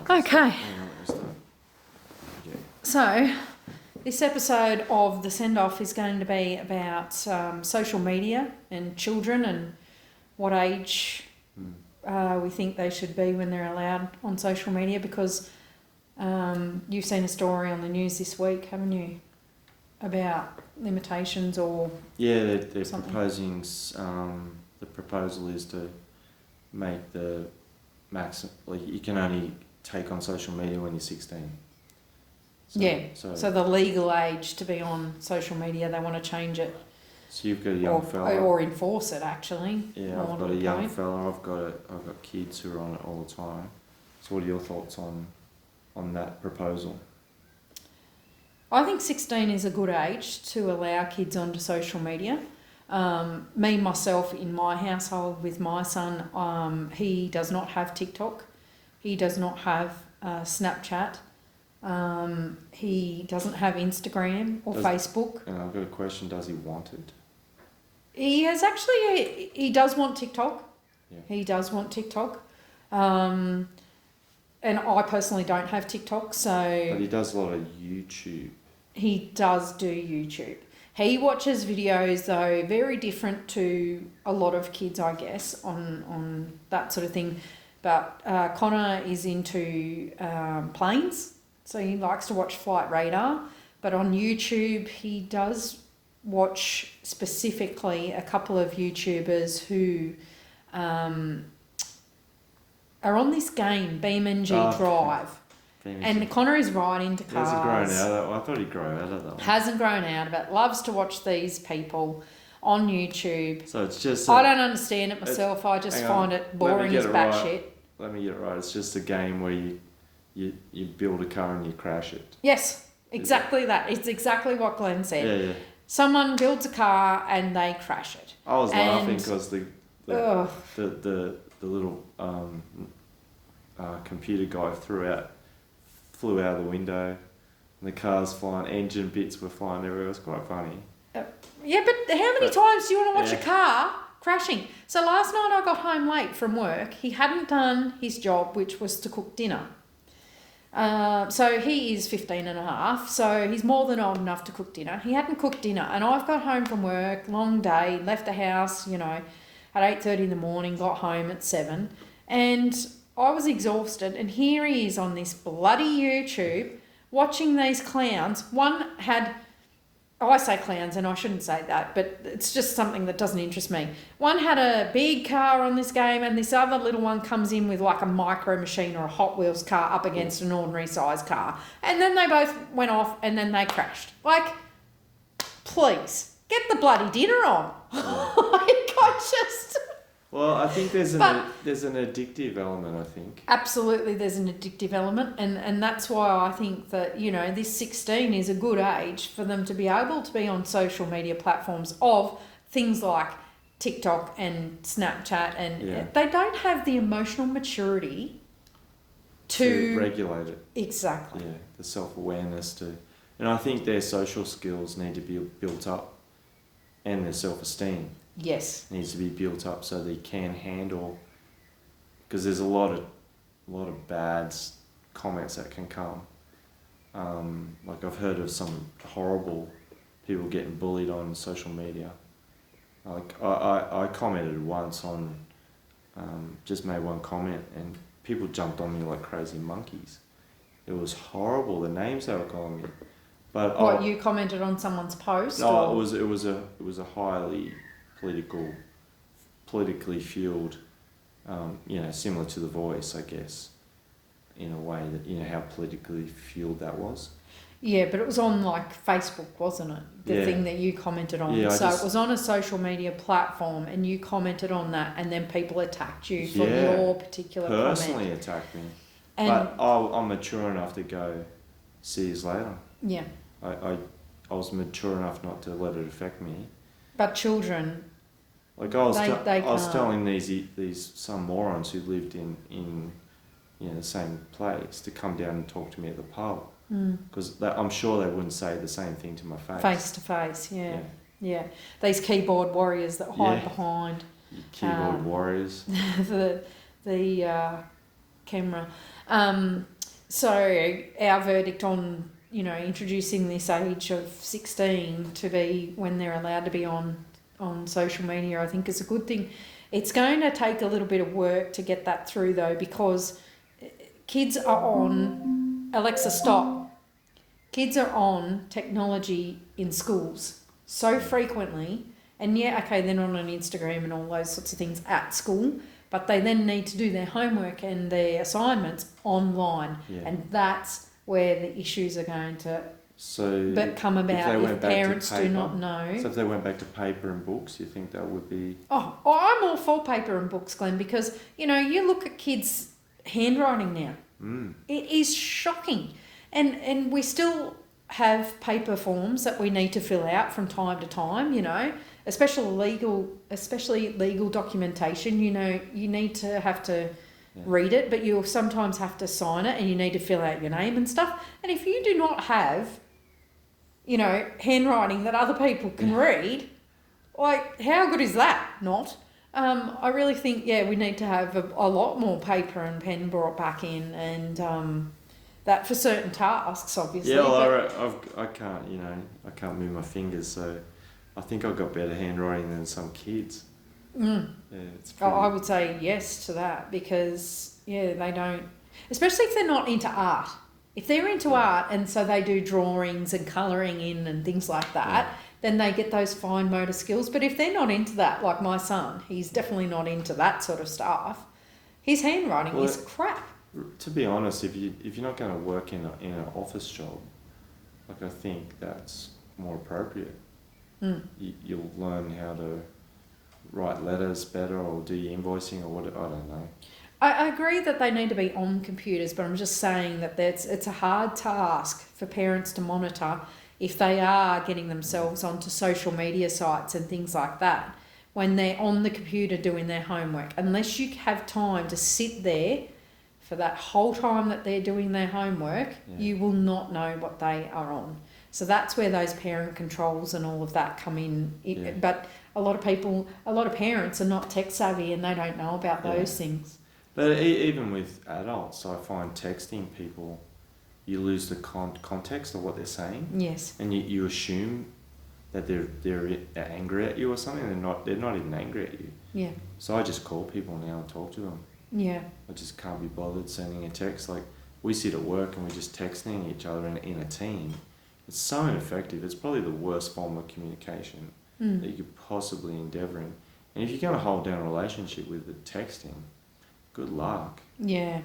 Okay. Yeah. So, this episode of The Send Off is going to be about social media and children and what age we think they should be when they're allowed on social media, because you've seen a story on the news this week, haven't you, about limitations or they're something. proposing. The proposal is to make the max. Like, you can only take on social media when you're 16. So the legal age to be on social media, they want to change it. So you've got a young fella. Or enforce it, actually. Yeah, I've got a young fella. I've got kids who are on it all the time. So what are your thoughts on that proposal? I think 16 is a good age to allow kids onto social media. Me, myself, in my household with my son, he does not have TikTok. He does not have Snapchat. He doesn't have Instagram or Facebook. And I've got a question. Does he want it? He does want TikTok. Yeah. He does want TikTok. And I personally don't have TikTok, so... But he does a lot of YouTube. He does do YouTube. He watches videos, though, very different to a lot of kids, I guess, on that sort of thing. But Connor is into planes, so he likes to watch Flight Radar. But on YouTube, he does watch specifically a couple of YouTubers who are on this game, BeamNG Drive. And Connor is right into cars. Hasn't grown out of that. I thought he'd grow out of that one. Hasn't grown out of it. Loves to watch these people on YouTube. So it's just... I don't understand it myself. I just find it boring as batshit. Let me get it right. It's just a game where you build a car and you crash it. Yes, exactly that. It's exactly what Glenn said. Yeah. Someone builds a car and they crash it. I was laughing because the little computer guy flew out of the window, and the car's flying, engine bits were flying everywhere. It was quite funny. Yeah, but how many times do you want to watch a car crashing? So last night I got home late from work. He hadn't done his job, which was to cook dinner. So he is 15 and a half, so he's more than old enough to cook dinner. He hadn't cooked dinner, and I've got home from work, long day, left the house, at 8:30 in the morning, got home at 7, and I was exhausted, and here he is on this bloody YouTube watching these clowns. One had... I say clowns, and I shouldn't say that, but it's just something that doesn't interest me. One had a big car on this game, and this other little one comes in with like a micro machine or a Hot Wheels car up against an ordinary size car. And then they both went off, and then they crashed. Like, please, get the bloody dinner on. Well, I think there's an addictive element, I think. Absolutely, there's an addictive element, and that's why I think that, this 16 is a good age for them to be able to be on social media platforms of things like TikTok and Snapchat, and they don't have the emotional maturity to regulate it. Exactly. Yeah, the self-awareness and I think their social skills need to be built up, and their self-esteem. Yes. Needs to be built up so they can handle, because there's a lot of bad comments that can come. Like, I've heard of some horrible people getting bullied on social media. Like, I commented once on, just made one comment, and people jumped on me like crazy monkeys. It was horrible, the names they were calling me. But you commented on someone's post? No, it was a highly politically fueled, similar to The Voice, I guess, in a way that, how politically fueled that was. Yeah, but it was on like Facebook, wasn't it? The thing that you commented on. Yeah, it was on a social media platform, and you commented on that, and then people attacked you for your particular personally comment. Attacked me. But I'm mature enough to go, see you later. Yeah. I was mature enough not to let it affect me. But children, like I was telling these some morons who lived in the same place to come down and talk to me at the pub, because I'm sure they wouldn't say the same thing to my face. Face to face, yeah. These keyboard warriors that hide behind keyboard warriors. the camera. So our verdict on, introducing this age of 16 to be when they're allowed to be on social media, I think is a good thing. It's going to take a little bit of work to get that through though, because kids are on, Alexa, stop. Kids are on technology in schools so frequently, and yeah, okay, they're not on Instagram and all those sorts of things at school, but they then need to do their homework and their assignments online, and that's where the issues are going to come about if parents do not know. So if they went back to paper and books, you think that would be... Oh, I'm all for paper and books, Glenn, because, you look at kids' handwriting now. It is shocking. And we still have paper forms that we need to fill out from time to time, especially legal documentation. You need to have to read it, but you'll sometimes have to sign it and you need to fill out your name and stuff. And if you do not have, handwriting that other people can read, like, how good is that? Not. I really think, we need to have a lot more paper and pen brought back in, and that for certain tasks, obviously. Yeah, well, I can't, I can't move my fingers, so I think I've got better handwriting than some kids. Yeah, it's pretty... I would say yes to that, because, they don't, especially if they're not into art. If they're into art and so they do drawings and colouring in and things like that, then they get those fine motor skills. But if they're not into that, like my son, he's definitely not into that sort of stuff, his handwriting is crap. To be honest, if you're not going to work in an office job, like, I think that's more appropriate. You'll learn how to write letters better or do your invoicing or what, I don't know. I agree that they need to be on computers, but I'm just saying that it's a hard task for parents to monitor if they are getting themselves onto social media sites and things like that when they're on the computer doing their homework. Unless you have time to sit there for that whole time that they're doing their homework, you will not know what they are on. So that's where those parent controls and all of that come in. But a lot of parents are not tech savvy and they don't know about those things. But even with adults, I find texting people, you lose the context of what they're saying. Yes. And you assume that they're angry at you or something. They're not even angry at you. Yeah. So I just call people now and talk to them. Yeah. I just can't be bothered sending a text. Like, we sit at work and we're just texting each other in a team. It's so ineffective. It's probably the worst form of communication that you could possibly endeavour in. And if you're going to hold down a relationship with the texting, good luck. Yeah.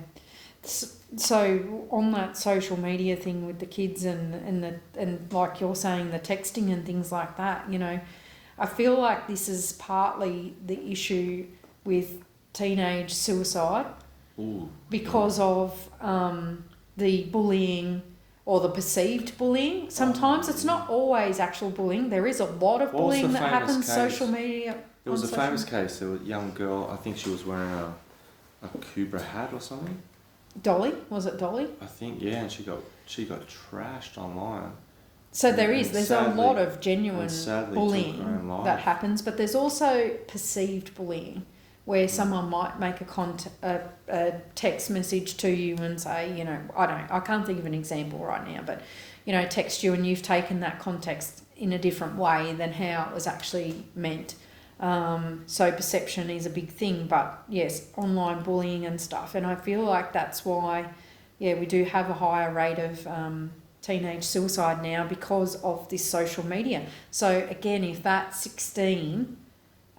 So on that social media thing with the kids and like you're saying, the texting and things like that, I feel like this is partly the issue with teenage suicide. Because of the bullying or the perceived bullying. Sometimes it's not always actual bullying. There is a lot of bullying that happens social media. There was a famous case. There was a young girl, I think she was wearing a Cobra hat or something. Dolly? Was it Dolly? I think, yeah, and she got trashed online. So there's a lot of genuine bullying that happens, but there's also perceived bullying where someone might make a text message to you and say, I can't think of an example right now, but, text you and you've taken that context in a different way than how it was actually meant. So perception is a big thing, but yes, online bullying and stuff. And I feel like that's why, we do have a higher rate of teenage suicide now because of this social media. So again, if that 16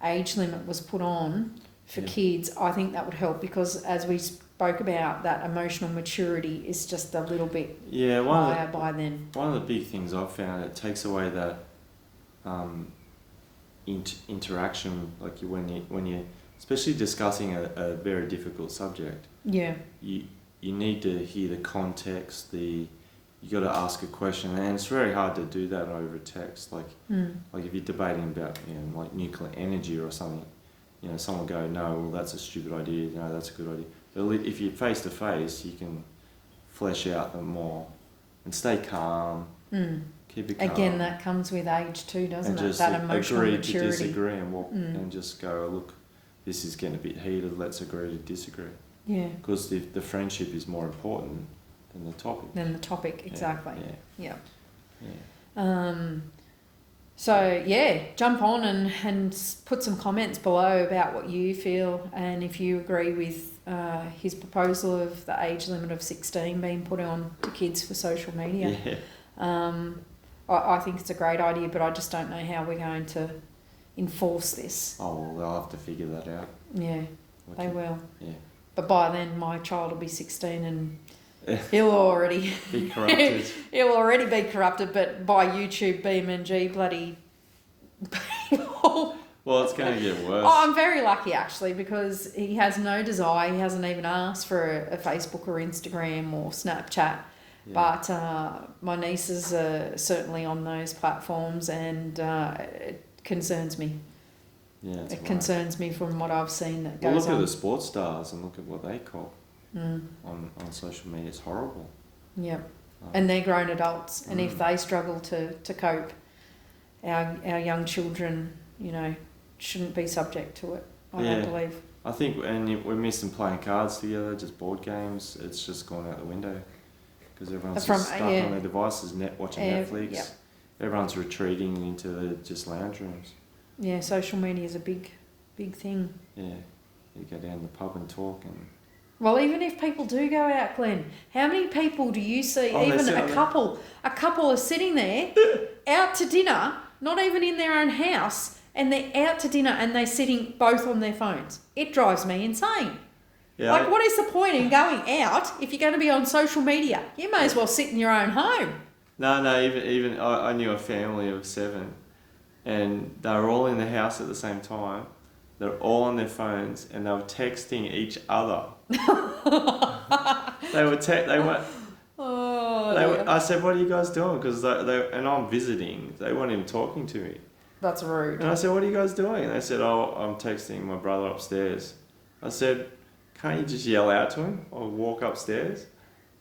age limit was put on for kids, I think that would help, because as we spoke about, that emotional maturity is just a little bit higher by then. One of the big things I've found, it takes away that interaction, like when you especially discussing a very difficult subject. Yeah. You need to hear the context. You got to ask a question, and it's very hard to do that over text. Like if you're debating about like nuclear energy or something, someone will go, no, well, that's a stupid idea. No, that's a good idea. But if you're face to face, you can flesh out them more and stay calm. Keep it calm. Again, that comes with age too, doesn't it? That emotional agree maturity. To disagree and walk and just go, look, this is getting a bit heated. Let's agree to disagree. Yeah. Because the friendship is more important than the topic. Then the topic, exactly. Yeah. Yeah. Yeah. So yeah, jump on and put some comments below about what you feel, and if you agree with his proposal of the age limit of 16 being put on to kids for social media. Yeah. I think it's a great idea, but I just don't know how we're going to enforce this. Oh well, they'll have to figure that out. Yeah, they will. Yeah. But by then, my child will be 16 and he'll already Be corrupted. he'll already be corrupted, but by YouTube, BMNG, bloody people. Well, it's going to get worse. Oh, I'm very lucky actually, because he has no desire. He hasn't even asked for a Facebook or Instagram or Snapchat. Yeah. But my nieces are certainly on those platforms, and it concerns me. Yeah, that's It right. concerns me from what I've seen that Well, goes look on. at the sports stars and look at what they cop Mm, on social media. It's horrible. yep. And they're grown adults, and if they struggle to cope, our young children, shouldn't be subject to it. I don't believe. I think, and we miss them playing cards together, just board games. It's just gone out the window because everyone's just stuck on their devices, watching Netflix. Yep. Everyone's retreating into just lounge rooms. Yeah, social media is a big thing. Yeah, you go down the pub and talk and. Well, even if people do go out, Glenn, how many people do you see? Oh, Even a couple are sitting there out to dinner, not even in their own house, and they're out to dinner and they're sitting both on their phones. It drives me insane. Yeah. What is the point in going out if you're going to be on social media? You may as well sit in your own home. No. Even I knew a family of 7, and they were all in the house at the same time. They're all on their phones and they were texting each other. They were. I said, "What are you guys doing?" Because and I'm visiting. They weren't even talking to me. That's rude. And I said, "What are you guys doing?" And they said, "Oh, I'm texting my brother upstairs." I said, "Can't you just yell out to him or walk upstairs?"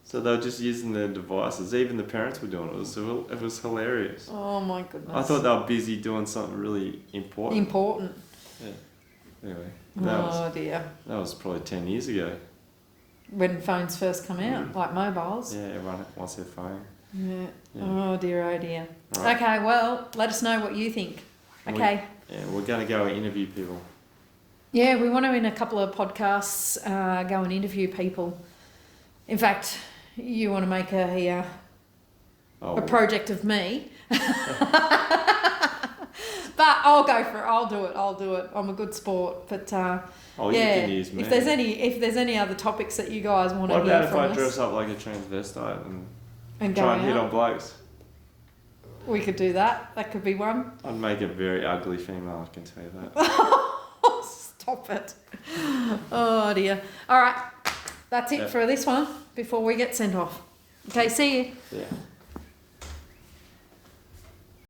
So they were just using their devices. Even the parents were doing it. It was hilarious. Oh my goodness. I thought they were busy doing something really important. Important. Yeah. Anyway, Dear. that was probably 10 years ago. When phones first come out, like mobiles. Yeah, everyone wants their phone. Yeah. Yeah. Oh dear, oh dear. Right. Okay, well, let us know what you think. Okay. We're going to go and interview people. Yeah, we want to, in a couple of podcasts, go and interview people. In fact, you want to make a project of me. But I'll go for it. I'll do it. I'm a good sport. But you can use me. if there's any other topics that you guys want to What hear about if from I us, dress up like a transvestite and try and go hit out, on blokes? we could do that. That could be one. I'd make a very ugly female, I can tell you that. Stop it. Oh dear. All right. That's it for this one before we get sent off. Okay, see you. Yeah.